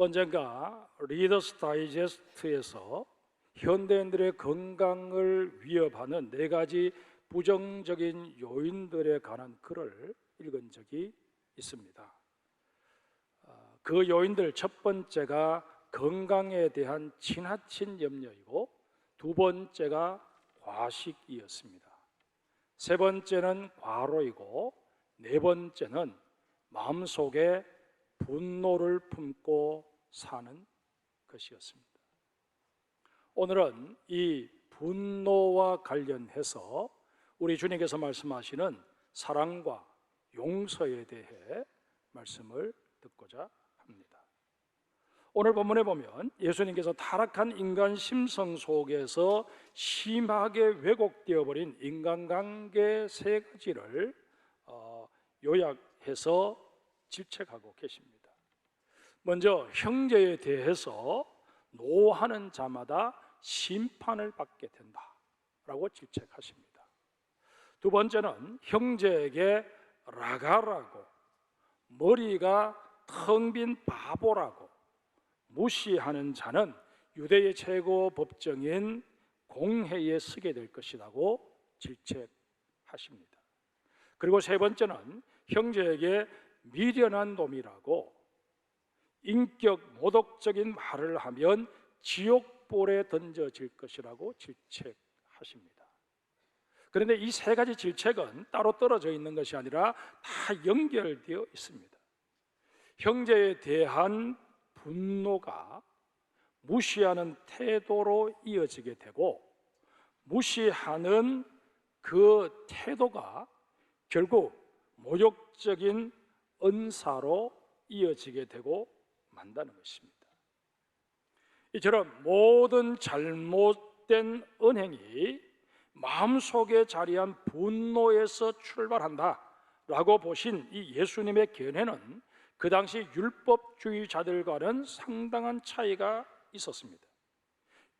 언젠가 리더스 다이제스트에서 현대인들의 건강을 위협하는 4가지 부정적인 요인들에 관한 글을 읽은 적이 있습니다. 그 요인들 첫 번째가 건강에 대한 지나친 염려이고, 두 번째가 과식이었습니다. 세 번째는 과로이고, 네 번째는 마음속에 분노를 품고 사는 것이었습니다. 오늘은 이 분노와 관련해서 우리 주님께서 말씀하시는 사랑과 용서에 대해 말씀을 듣고자 합니다. 오늘 본문에 보면 예수님께서 타락한 인간 심성 속에서 심하게 왜곡되어 버린 인간관계 3가지를 요약해서 질책하고 계십니다. 먼저 형제에 대해서 노하는 자마다 심판을 받게 된다라고 질책하십니다. 두 번째는 형제에게 라가라고, 머리가 텅 빈 바보라고 무시하는 자는 유대의 최고 법정인 공회에 서게 될 것이라고 질책하십니다. 그리고 세 번째는 형제에게 미련한 놈이라고, 인격 모독적인 말을 하면 지옥불에 던져질 것이라고 질책하십니다. 그런데 이 3가지 질책은 따로 떨어져 있는 것이 아니라 다 연결되어 있습니다. 형제에 대한 분노가 무시하는 태도로 이어지게 되고, 무시하는 그 태도가 결국 모욕적인 은사로 이어지게 되고 만다는 것입니다. 이처럼 모든 잘못된 언행이 마음속에 자리한 분노에서 출발한다라고 보신 이 예수님의 견해는 그 당시 율법주의자들과는 상당한 차이가 있었습니다.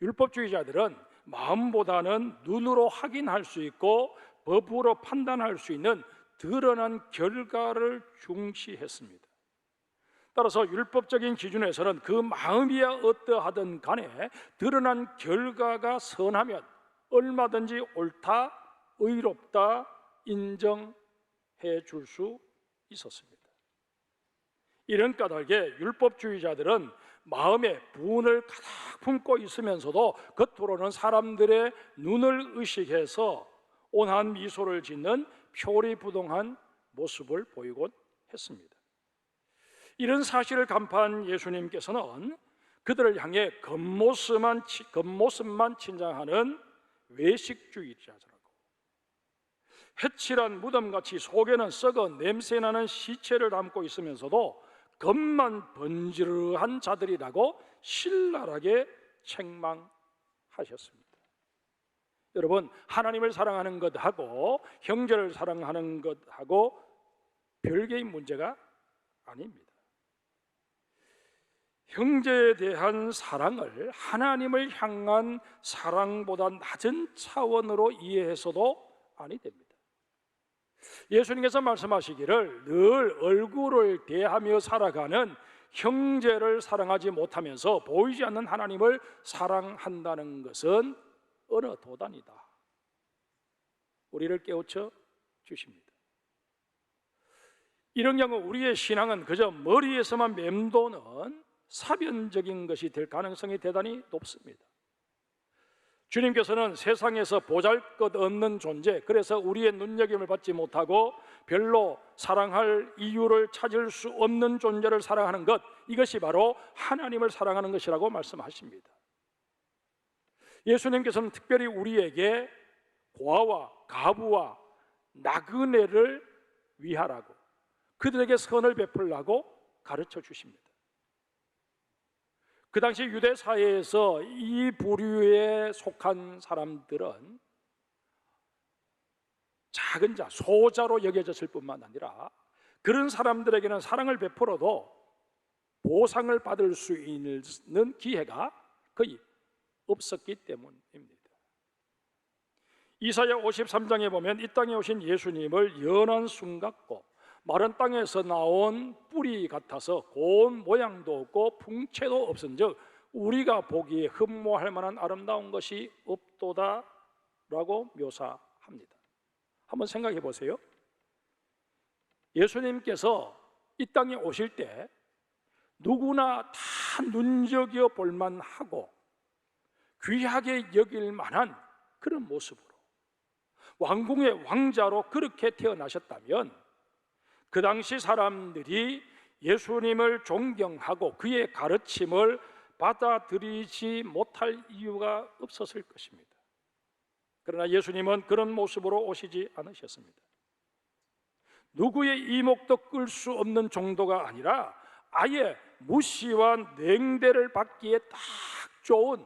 율법주의자들은 마음보다는 눈으로 확인할 수 있고 법으로 판단할 수 있는 드러난 결과를 중시했습니다. 따라서 율법적인 기준에서는 그 마음이야 어떠하든 간에 드러난 결과가 선하면 얼마든지 옳다, 의롭다 인정해 줄 수 있었습니다. 이런 까닭에 율법주의자들은 마음에 분을 가득 품고 있으면서도 겉으로는 사람들의 눈을 의식해서 온화한 미소를 짓는 표리부동한 모습을 보이곤 했습니다. 이런 사실을 간파한 예수님께서는 그들을 향해 겉모습만 친장하는 외식주의자라고, 해칠한 무덤같이 속에는 썩어 냄새나는 시체를 담고 있으면서도 겉만 번지르한 자들이라고 신랄하게 책망하셨습니다. 여러분, 하나님을 사랑하는 것하고 형제를 사랑하는 것하고 별개의 문제가 아닙니다. 형제에 대한 사랑을 하나님을 향한 사랑보다 낮은 차원으로 이해해서도 아니 됩니다. 예수님께서 말씀하시기를 늘 얼굴을 대하며 살아가는 형제를 사랑하지 못하면서 보이지 않는 하나님을 사랑한다는 것은 어느 도단이다, 우리를 깨우쳐 주십니다. 이런 경우 우리의 신앙은 그저 머리에서만 맴도는 사변적인 것이 될 가능성이 대단히 높습니다. 주님께서는 세상에서 보잘것없는 존재, 그래서 우리의 눈여김을 받지 못하고 별로 사랑할 이유를 찾을 수 없는 존재를 사랑하는 것, 이것이 바로 하나님을 사랑하는 것이라고 말씀하십니다. 예수님께서는 특별히 우리에게 고아와 가부와 나그네를 위하라고, 그들에게 선을 베풀라고 가르쳐 주십니다. 그 당시 유대 사회에서 이 부류에 속한 사람들은 작은 자, 소자로 여겨졌을 뿐만 아니라 그런 사람들에게는 사랑을 베풀어도 보상을 받을 수 있는 기회가 거의 없었기 때문입니다. 이사야 53장에 보면 이 땅에 오신 예수님을 연한 순 같고 마른 땅에서 나온 뿌리 같아서 고운 모양도 없고 풍채도 없은즉 우리가 보기에 흠모할 만한 아름다운 것이 없도다 라고 묘사합니다. 한번 생각해 보세요. 예수님께서 이 땅에 오실 때 누구나 다 눈여겨 볼 만하고 귀하게 여길 만한 그런 모습으로 왕궁의 왕자로 그렇게 태어나셨다면 그 당시 사람들이 예수님을 존경하고 그의 가르침을 받아들이지 못할 이유가 없었을 것입니다. 그러나 예수님은 그런 모습으로 오시지 않으셨습니다. 누구의 이목도 끌 수 없는 정도가 아니라 아예 무시와 냉대를 받기에 딱 좋은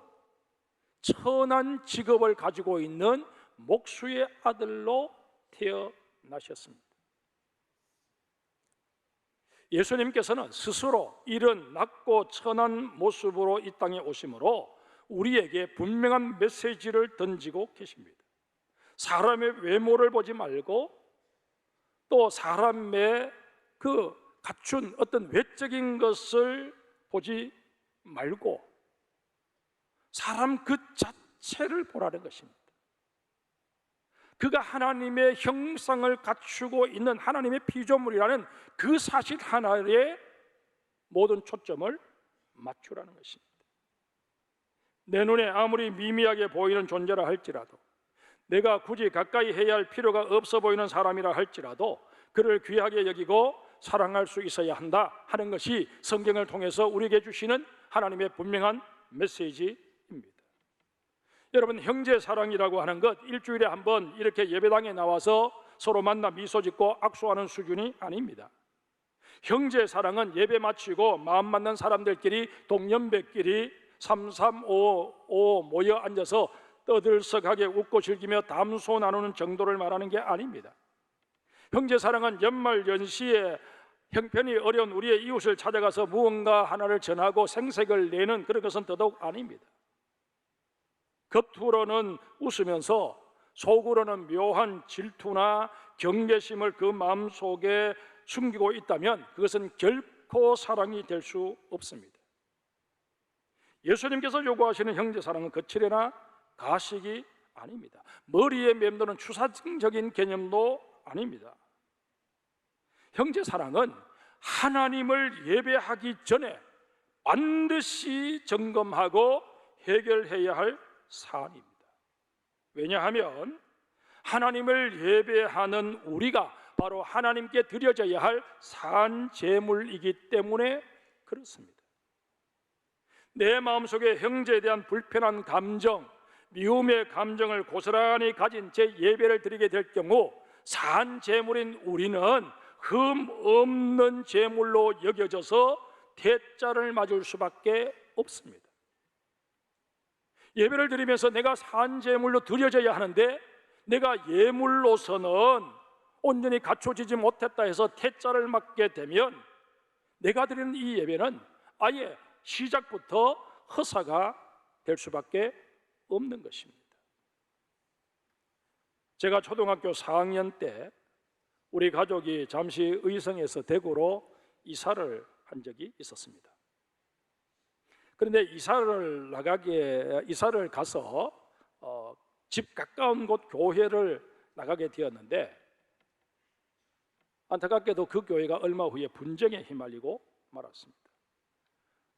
천한 직업을 가지고 있는 목수의 아들로 태어나셨습니다. 예수님께서는 스스로 이런 낮고 천한 모습으로 이 땅에 오심으로 우리에게 분명한 메시지를 던지고 계십니다. 사람의 외모를 보지 말고 또 사람의 그 갖춘 어떤 외적인 것을 보지 말고 사람 그 자체를 보라는 것입니다. 그가 하나님의 형상을 갖추고 있는 하나님의 피조물이라는 그 사실 하나에 모든 초점을 맞추라는 것입니다. 내 눈에 아무리 미미하게 보이는 존재라 할지라도, 내가 굳이 가까이 해야 할 필요가 없어 보이는 사람이라 할지라도 그를 귀하게 여기고 사랑할 수 있어야 한다 하는 것이 성경을 통해서 우리에게 주시는 하나님의 분명한 메시지입니다. 여러분, 형제 사랑이라고 하는 것 일주일에 한 번 이렇게 예배당에 나와서 서로 만나 미소 짓고 악수하는 수준이 아닙니다. 형제 사랑은 예배 마치고 마음 맞는 사람들끼리 동년배끼리 335 모여 앉아서 떠들썩하게 웃고 즐기며 담소 나누는 정도를 말하는 게 아닙니다. 형제 사랑은 연말 연시에 형편이 어려운 우리의 이웃을 찾아가서 무언가 하나를 전하고 생색을 내는 그런 것은 더더욱 아닙니다. 겉으로는 웃으면서 속으로는 묘한 질투나 경계심을 그 마음속에 숨기고 있다면 그것은 결코 사랑이 될 수 없습니다. 예수님께서 요구하시는 형제 사랑은 거칠거나 가식이 아닙니다. 머리에 맴도는 추상적인 개념도 아닙니다. 형제 사랑은 하나님을 예배하기 전에 반드시 점검하고 해결해야 할 사안입니다. 왜냐하면 하나님을 예배하는 우리가 바로 하나님께 드려져야 할 산제물이기 때문에 그렇습니다. 내 마음속에 형제에 대한 불편한 감정, 미움의 감정을 고스란히 가진 제 예배를 드리게 될 경우 산제물인 우리는 흠 없는 제물로 여겨져서 대자를 맞을 수밖에 없습니다. 예배를 드리면서 내가 산제물로 드려져야 하는데 내가 예물로서는 온전히 갖춰지지 못했다 해서 태자를 맞게 되면 내가 드리는 이 예배는 아예 시작부터 허사가 될 수밖에 없는 것입니다. 제가 초등학교 4학년 때 우리 가족이 잠시 의성에서 대구로 이사를 한 적이 있었습니다. 그런데 이사를 가서 집 가까운 곳 교회를 나가게 되었는데 안타깝게도 그 교회가 얼마 후에 분쟁에 휘말리고 말았습니다.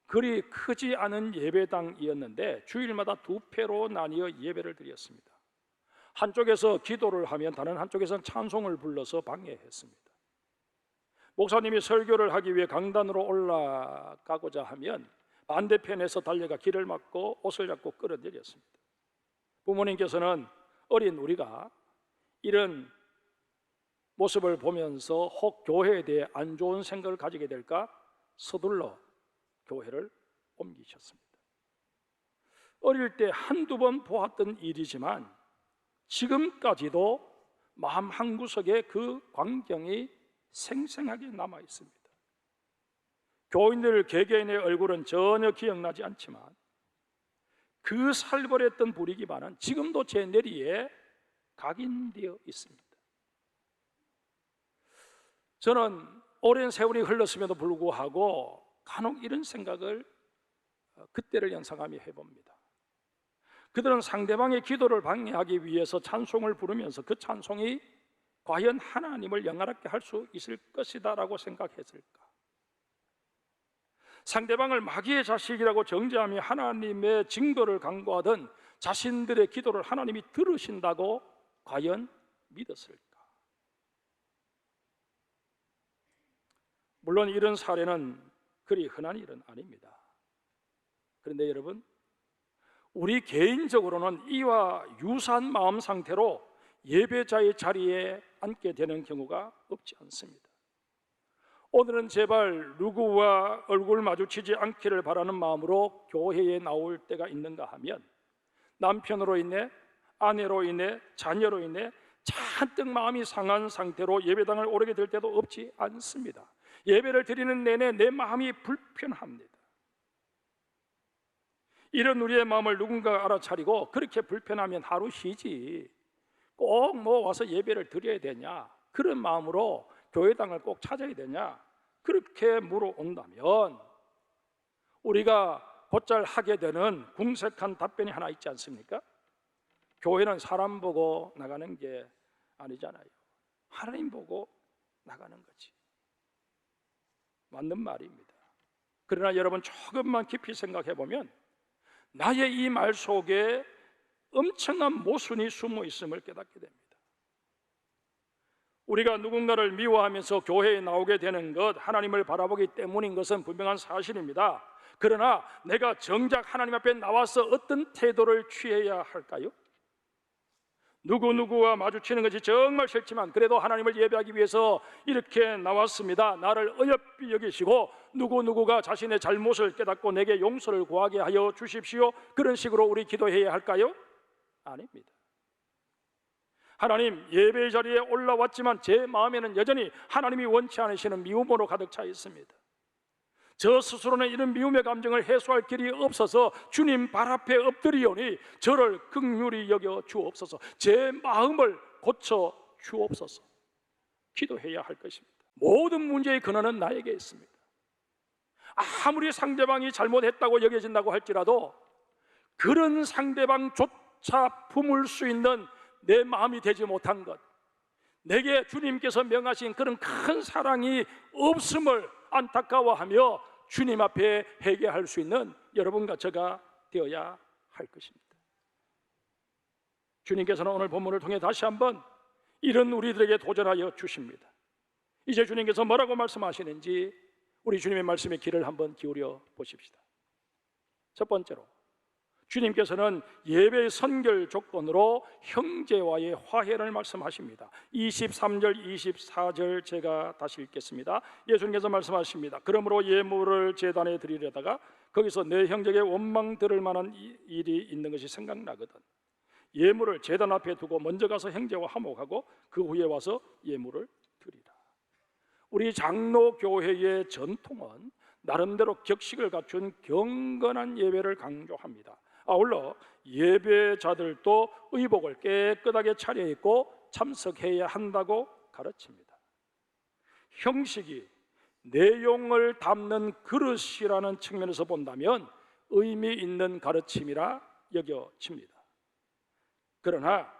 그리 크지 않은 예배당이었는데 주일마다 2패로 나뉘어 예배를 드렸습니다. 한쪽에서 기도를 하면 다른 한쪽에서는 찬송을 불러서 방해했습니다. 목사님이 설교를 하기 위해 강단으로 올라가고자 하면 반대편에서 달려가 길을 막고 옷을 잡고 끌어내렸습니다. 부모님께서는 어린 우리가 이런 모습을 보면서 혹 교회에 대해 안 좋은 생각을 가지게 될까 서둘러 교회를 옮기셨습니다. 어릴 때 한두 번 보았던 일이지만 지금까지도 마음 한구석에 그 광경이 생생하게 남아 있습니다. 교인들 개개인의 얼굴은 전혀 기억나지 않지만 그 살벌했던 분위기만은 지금도 제 뇌리에 각인되어 있습니다. 저는 오랜 세월이 흘렀음에도 불구하고 간혹 이런 생각을 그때를 연상하며 해봅니다. 그들은 상대방의 기도를 방해하기 위해서 찬송을 부르면서 그 찬송이 과연 하나님을 영화롭게 할 수 있을 것이다 라고 생각했을까? 상대방을 마귀의 자식이라고 정죄하며 하나님의 징벌을 강구하던 자신들의 기도를 하나님이 들으신다고 과연 믿었을까? 물론 이런 사례는 그리 흔한 일은 아닙니다. 그런데 여러분, 우리 개인적으로는 이와 유사한 마음 상태로 예배자의 자리에 앉게 되는 경우가 없지 않습니다. 오늘은 제발 누구와 얼굴 마주치지 않기를 바라는 마음으로 교회에 나올 때가 있는가 하면 남편으로 인해, 아내로 인해, 자녀로 인해 잔뜩 마음이 상한 상태로 예배당을 오르게 될 때도 없지 않습니다. 예배를 드리는 내내 내 마음이 불편합니다. 이런 우리의 마음을 누군가가 알아차리고 그렇게 불편하면 하루 쉬지 꼭 뭐 와서 예배를 드려야 되냐, 그런 마음으로 교회당을 꼭 찾아야 되냐, 그렇게 물어온다면 우리가 곧잘 하게 되는 궁색한 답변이 하나 있지 않습니까? 교회는 사람 보고 나가는 게 아니잖아요. 하나님 보고 나가는 거지. 맞는 말입니다. 그러나 여러분, 조금만 깊이 생각해 보면 나의 이 말 속에 엄청난 모순이 숨어 있음을 깨닫게 됩니다. 우리가 누군가를 미워하면서 교회에 나오게 되는 것, 하나님을 바라보기 때문인 것은 분명한 사실입니다. 그러나 내가 정작 하나님 앞에 나와서 어떤 태도를 취해야 할까요? 누구누구와 마주치는 것이 정말 싫지만 그래도 하나님을 예배하기 위해서 이렇게 나왔습니다. 나를 어여삐 여기시고 누구누구가 자신의 잘못을 깨닫고 내게 용서를 구하게 하여 주십시오, 그런 식으로 우리 기도해야 할까요? 아닙니다. 하나님, 예배의 자리에 올라왔지만 제 마음에는 여전히 하나님이 원치 않으시는 미움으로 가득 차 있습니다. 저 스스로는 이런 미움의 감정을 해소할 길이 없어서 주님 발 앞에 엎드리오니 저를 긍휼히 여겨 주옵소서, 제 마음을 고쳐 주옵소서 기도해야 할 것입니다. 모든 문제의 근원은 나에게 있습니다. 아무리 상대방이 잘못했다고 여겨진다고 할지라도 그런 상대방조차 품을 수 있는 내 마음이 되지 못한 것, 내게 주님께서 명하신 그런 큰 사랑이 없음을 안타까워하며 주님 앞에 회개할 수 있는 여러분과 저가 되어야 할 것입니다. 주님께서는 오늘 본문을 통해 다시 한번 이런 우리들에게 도전하여 주십니다. 이제 주님께서 뭐라고 말씀하시는지 우리 주님의 말씀에 귀를 한번 기울여 보십시다. 첫 번째로, 주님께서는 예배의 선결 조건으로 형제와의 화해를 말씀하십니다. 23절, 24절 제가 다시 읽겠습니다. 예수님께서 말씀하십니다. 그러므로 예물을 제단에 드리려다가 거기서 내 형제에게 원망 들을 만한 일이 있는 것이 생각나거든 예물을 제단 앞에 두고 먼저 가서 형제와 화목하고 그 후에 와서 예물을 드리라. 우리 장로교회의 전통은 나름대로 격식을 갖춘 경건한 예배를 강조합니다. 아울러 예배자들도 의복을 깨끗하게 차려입고 참석해야 한다고 가르칩니다. 형식이 내용을 담는 그릇이라는 측면에서 본다면 의미 있는 가르침이라 여겨집니다. 그러나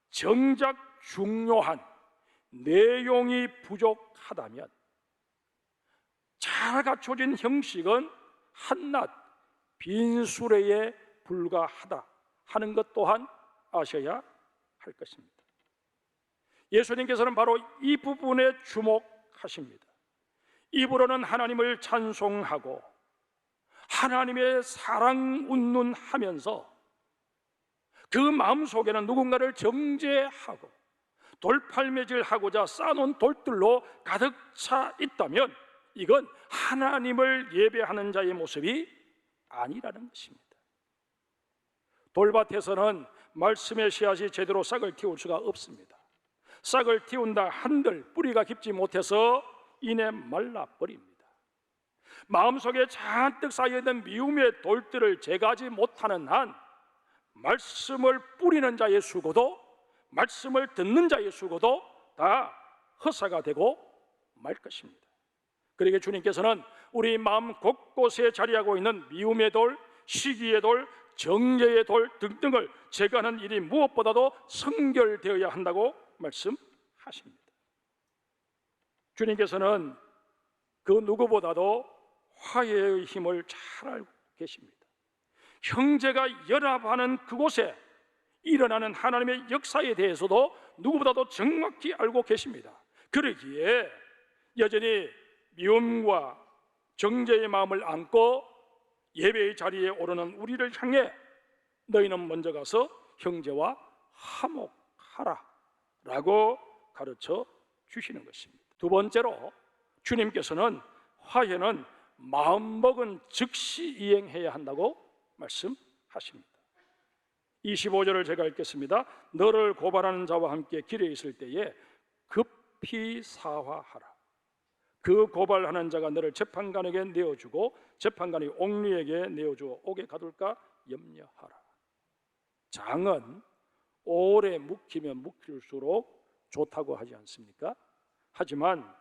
정작 중요한 내용이 부족하다면 잘 갖춰진 형식은 한낱 빈수레에 불과하다 하는 것 또한 아셔야 할 것입니다. 예수님께서는 바로 이 부분에 주목하십니다. 입으로는 하나님을 찬송하고 하나님의 사랑 운운하면서 그 마음속에는 누군가를 정죄하고 돌팔매질하고자 쌓아놓은 돌들로 가득 차 있다면 이건 하나님을 예배하는 자의 모습이 아니라는 것입니다. 돌밭에서는 말씀의 씨앗이 제대로 싹을 틔울 수가 없습니다. 싹을 틔운다 한들 뿌리가 깊지 못해서 이내 말라버립니다. 마음속에 잔뜩 쌓여있는 미움의 돌들을 제거하지 못하는 한 말씀을 뿌리는 자의 수고도 말씀을 듣는 자의 수고도 다 허사가 되고 말 것입니다. 그러기에 주님께서는 우리 마음 곳곳에 자리하고 있는 미움의 돌, 시기의 돌, 정죄의 돌 등등을 제거하는 일이 무엇보다도 성결되어야 한다고 말씀하십니다. 주님께서는 그 누구보다도 화해의 힘을 잘 알고 계십니다. 형제가 연합하는 그곳에 일어나는 하나님의 역사에 대해서도 누구보다도 정확히 알고 계십니다. 그러기에 여전히 미움과 정죄의 마음을 안고 예배의 자리에 오르는 우리를 향해 너희는 먼저 가서 형제와 화목하라 라고 가르쳐 주시는 것입니다. 두 번째로 주님께서는 화해는 마음먹은 즉시 이행해야 한다고 말씀하십니다. 25절을 제가 읽겠습니다. 너를 고발하는 자와 함께 길에 있을 때에 급히 사화하라. 그 고발하는 자가 너를 재판관에게 내어주고 재판관이 옥리에게 내어주어 옥에 가둘까 염려하라. 장은 오래 묵히면 묵힐수록 좋다고 하지 않습니까? 하지만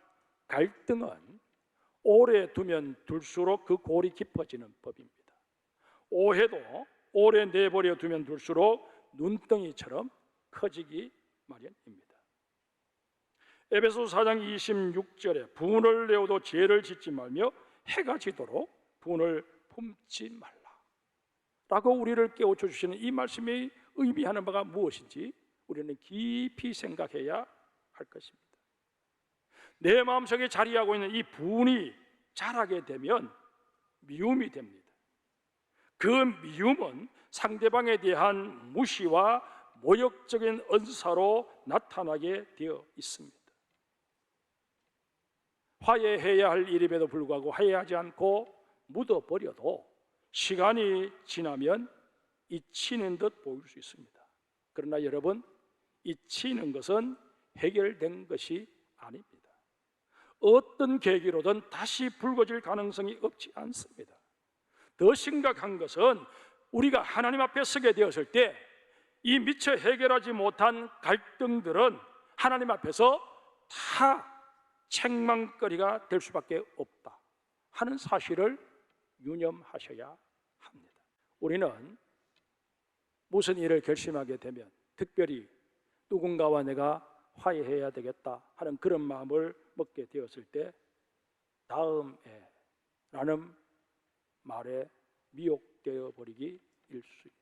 갈등은 오래 두면 둘수록 그 골이 깊어지는 법입니다. 오해도 오래 내버려 두면 둘수록 눈덩이처럼 커지기 마련입니다. 에베소 4장 26절에 분을 내어도 죄를 짓지 말며 해가 지도록 분을 품지 말라 라고 우리를 깨우쳐 주시는 이 말씀이 의미하는 바가 무엇인지 우리는 깊이 생각해야 할 것입니다. 내 마음속에 자리하고 있는 이 분이 자라게 되면 미움이 됩니다. 그 미움은 상대방에 대한 무시와 모욕적인 언사로 나타나게 되어 있습니다. 화해해야 할 일임에도 불구하고 화해하지 않고 묻어버려도 시간이 지나면 잊히는 듯 보일 수 있습니다. 그러나 여러분, 잊히는 것은 해결된 것이 아닙니다. 어떤 계기로든 다시 불거질 가능성이 없지 않습니다. 더 심각한 것은 우리가 하나님 앞에 서게 되었을 때 이 미처 해결하지 못한 갈등들은 하나님 앞에서 다 책망거리가 될 수밖에 없다 하는 사실을 유념하셔야 합니다. 우리는 무슨 일을 결심하게 되면 특별히 누군가와 내가 화해해야 되겠다 하는 그런 마음을 먹게 되었을 때 다음에 라는 말에 미혹되어 버리기 일쑤입니다.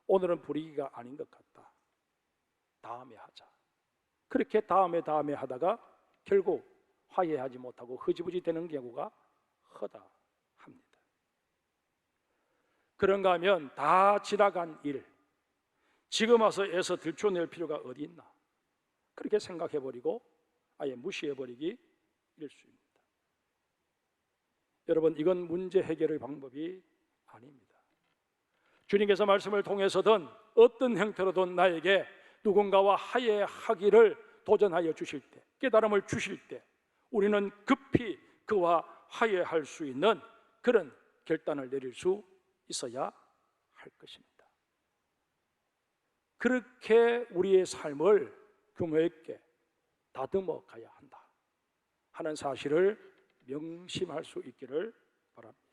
오늘은 분위기가 아닌 것 같다. 다음에 하자. 그렇게 다음에 하다가 결국 화해하지 못하고 흐지부지 되는 경우가 허다합니다. 그런가 하면 다 지나간 일, 지금 와서 애써 들춰낼 필요가 어디 있나 그렇게 생각해버리고 아예 무시해버리기 일쑤입니다. 여러분, 이건 문제 해결의 방법이 아닙니다. 주님께서 말씀을 통해서든 어떤 형태로든 나에게 누군가와 화해하기를 도전하여 주실 때, 깨달음을 주실 때 우리는 급히 그와 화해할 수 있는 그런 결단을 내릴 수 있어야 할 것입니다. 그렇게 우리의 삶을 규모 있게 다듬어 가야 한다 하는 사실을 명심할 수 있기를 바랍니다.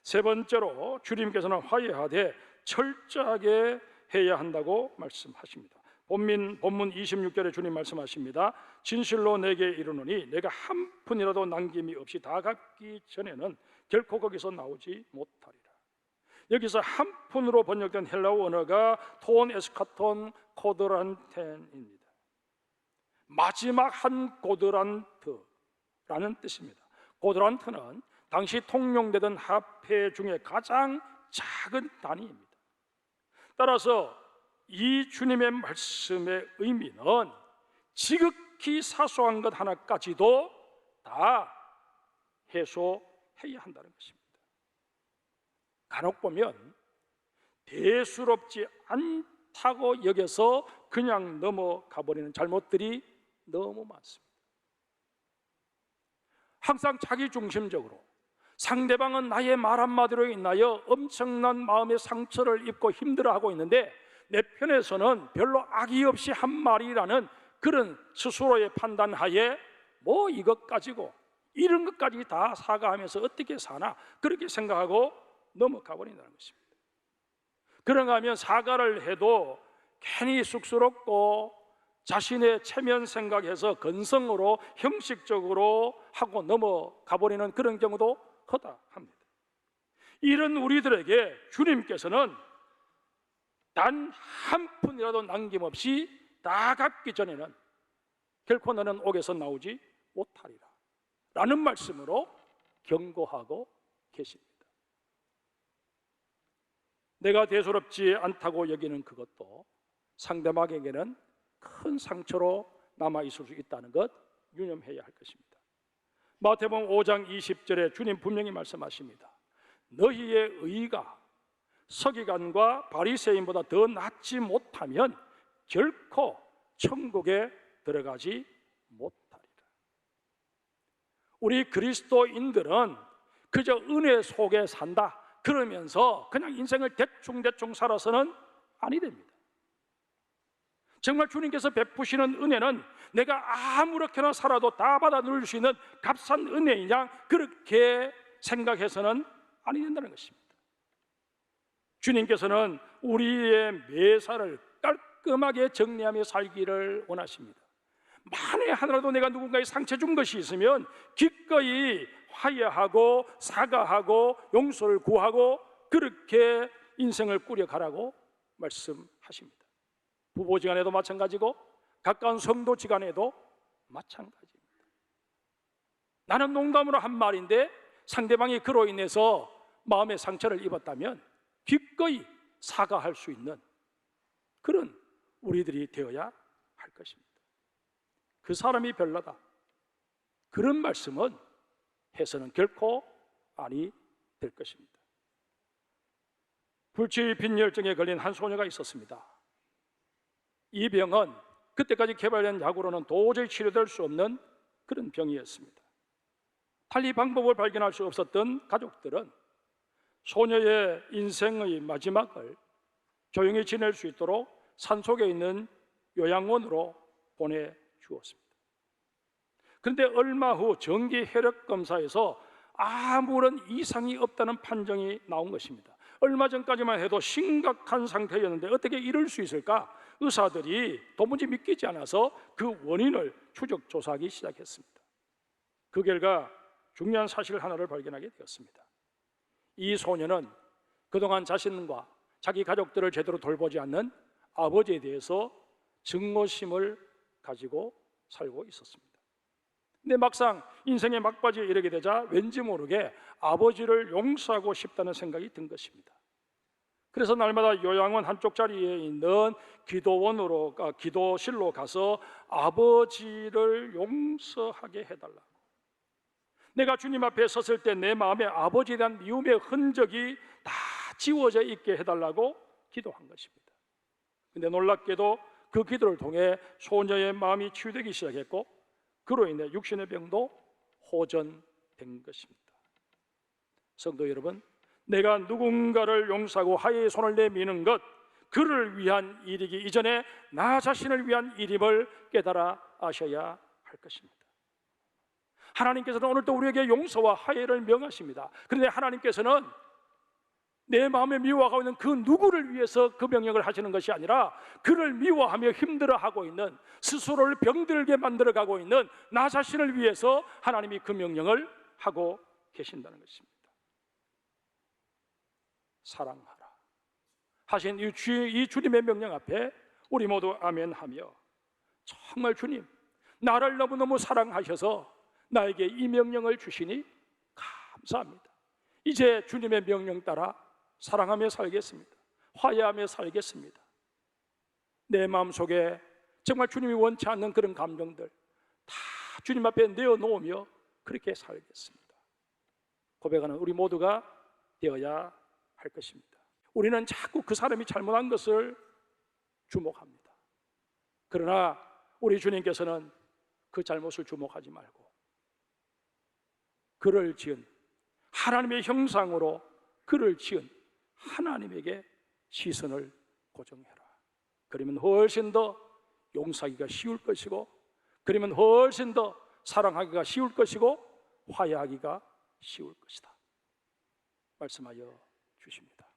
세 번째로 주님께서는 화해하되 철저하게 해야 한다고 말씀하십니다. 본문 26절에 주님 말씀하십니다. 진실로 내게 이르노니 내가 한 푼이라도 남김이 없이 다 갚기 전에는 결코 거기서 나오지 못하리라. 여기서 한 푼으로 번역된 헬라어 언어가 톤 에스카톤 코드란텐입니다. 마지막 한 고드란트라는 뜻입니다. 고드란트는 당시 통용되던 화폐 중에 가장 작은 단위입니다. 따라서 이 주님의 말씀의 의미는 지극히 사소한 것 하나까지도 다 해소해야 한다는 것입니다. 간혹 보면 대수롭지 않다고 여겨서 그냥 넘어가 버리는 잘못들이 너무 많습니다. 항상 자기중심적으로 상대방은 나의 말 한마디로 인하여 엄청난 마음의 상처를 입고 힘들어하고 있는데 내 편에서는 별로 악의 없이 한 말이라는 그런 스스로의 판단하에 뭐 이것 가지고 이런 것까지 다 사과하면서 어떻게 사나 그렇게 생각하고 넘어가 버린다는 것입니다. 그런가 하면 사과를 해도 괜히 쑥스럽고 자신의 체면 생각해서 건성으로 형식적으로 하고 넘어가 버리는 그런 경우도 허다합니다. 이런 우리들에게 주님께서는 단 한 푼이라도 남김없이 다 갚기 전에는 결코 너는 옥에서 나오지 못하리라 라는 말씀으로 경고하고 계십니다. 내가 대수롭지 않다고 여기는 그것도 상대방에게는 큰 상처로 남아있을 수 있다는 것 유념해야 할 것입니다. 마태복음 5장 20절에 주님 분명히 말씀하십니다. 너희의 의가 서기관과 바리새인보다 더 낫지 못하면 결코 천국에 들어가지 못하리라. 우리 그리스도인들은 그저 은혜 속에 산다 그러면서 그냥 인생을 대충 살아서는 아니 됩니다. 정말 주님께서 베푸시는 은혜는 내가 아무렇게나 살아도 다 받아 누릴 수 있는 값싼 은혜이냐 그렇게 생각해서는 아니 된다는 것입니다. 주님께서는 우리의 매사를 깔끔하게 정리하며 살기를 원하십니다. 만에 하나라도 내가 누군가에 상처 준 것이 있으면 기꺼이 화해하고 사과하고 용서를 구하고 그렇게 인생을 꾸려가라고 말씀하십니다. 부부지간에도 마찬가지고 가까운 성도지간에도 마찬가지입니다. 나는 농담으로 한 말인데 상대방이 그로 인해서 마음의 상처를 입었다면 기꺼이 사과할 수 있는 그런 우리들이 되어야 할 것입니다. 그 사람이 별나다 그런 말씀은 해서는 결코 아니 될 것입니다. 불치 빈혈증에 걸린 한 소녀가 있었습니다. 이 병은 그때까지 개발된 약으로는 도저히 치료될 수 없는 그런 병이었습니다. 달리 방법을 발견할 수 없었던 가족들은 소녀의 인생의 마지막을 조용히 지낼 수 있도록 산속에 있는 요양원으로 보내주었습니다. 그런데 얼마 후 정기 혈액 검사에서 아무런 이상이 없다는 판정이 나온 것입니다. 얼마 전까지만 해도 심각한 상태였는데 어떻게 이럴 수 있을까? 의사들이 도무지 믿기지 않아서 그 원인을 추적 조사하기 시작했습니다. 그 결과 중요한 사실 하나를 발견하게 되었습니다. 이 소녀는 그동안 자신과 자기 가족들을 제대로 돌보지 않는 아버지에 대해서 증오심을 가지고 살고 있었습니다. 근데 막상 인생의 막바지에 이르게 되자 왠지 모르게 아버지를 용서하고 싶다는 생각이 든 것입니다. 그래서 날마다 요양원 한쪽 자리에 있는 기도실로 가서 아버지를 용서하게 해달라고, 내가 주님 앞에 섰을 때 내 마음에 아버지에 대한 미움의 흔적이 다 지워져 있게 해달라고 기도한 것입니다. 근데 놀랍게도 그 기도를 통해 소녀의 마음이 치유되기 시작했고 그로 인해 육신의 병도 호전된 것입니다. 성도 여러분, 내가 누군가를 용서하고 화해의 손을 내미는 것, 그를 위한 일이기 이전에 나 자신을 위한 일임을 깨달아 아셔야 할 것입니다. 하나님께서는 오늘도 우리에게 용서와 화해를 명하십니다. 그런데 하나님께서는 내 마음에 미워하고 있는 그 누구를 위해서 그 명령을 하시는 것이 아니라 그를 미워하며 힘들어하고 있는, 스스로를 병들게 만들어가고 있는 나 자신을 위해서 하나님이 그 명령을 하고 계신다는 것입니다. 사랑하라 하신 이 주님의 명령 앞에 우리 모두 아멘하며, 정말 주님 나를 너무너무 사랑하셔서 나에게 이 명령을 주시니 감사합니다. 이제 주님의 명령 따라 사랑하며 살겠습니다. 화해하며 살겠습니다. 내 마음속에 정말 주님이 원치 않는 그런 감정들 다 주님 앞에 내어놓으며 그렇게 살겠습니다. 고백하는 우리 모두가 되어야 할 것입니다. 우리는 자꾸 그 사람이 잘못한 것을 주목합니다. 그러나 우리 주님께서는 그 잘못을 주목하지 말고 그를 지은 하나님의 형상으로 그를 지은 하나님에게 시선을 고정해라. 그러면 훨씬 더 용서하기가 쉬울 것이고, 그러면 훨씬 더 사랑하기가 쉬울 것이고 화해하기가 쉬울 것이다 말씀하여 주십니다.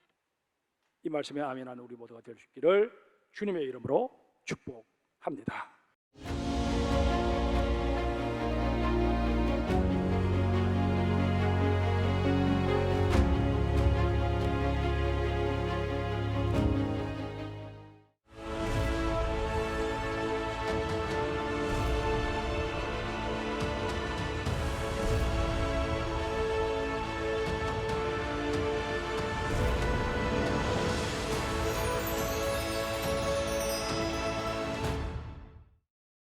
이 말씀에 아멘하는 우리 모두가 될 수 있기를 주님의 이름으로 축복합니다.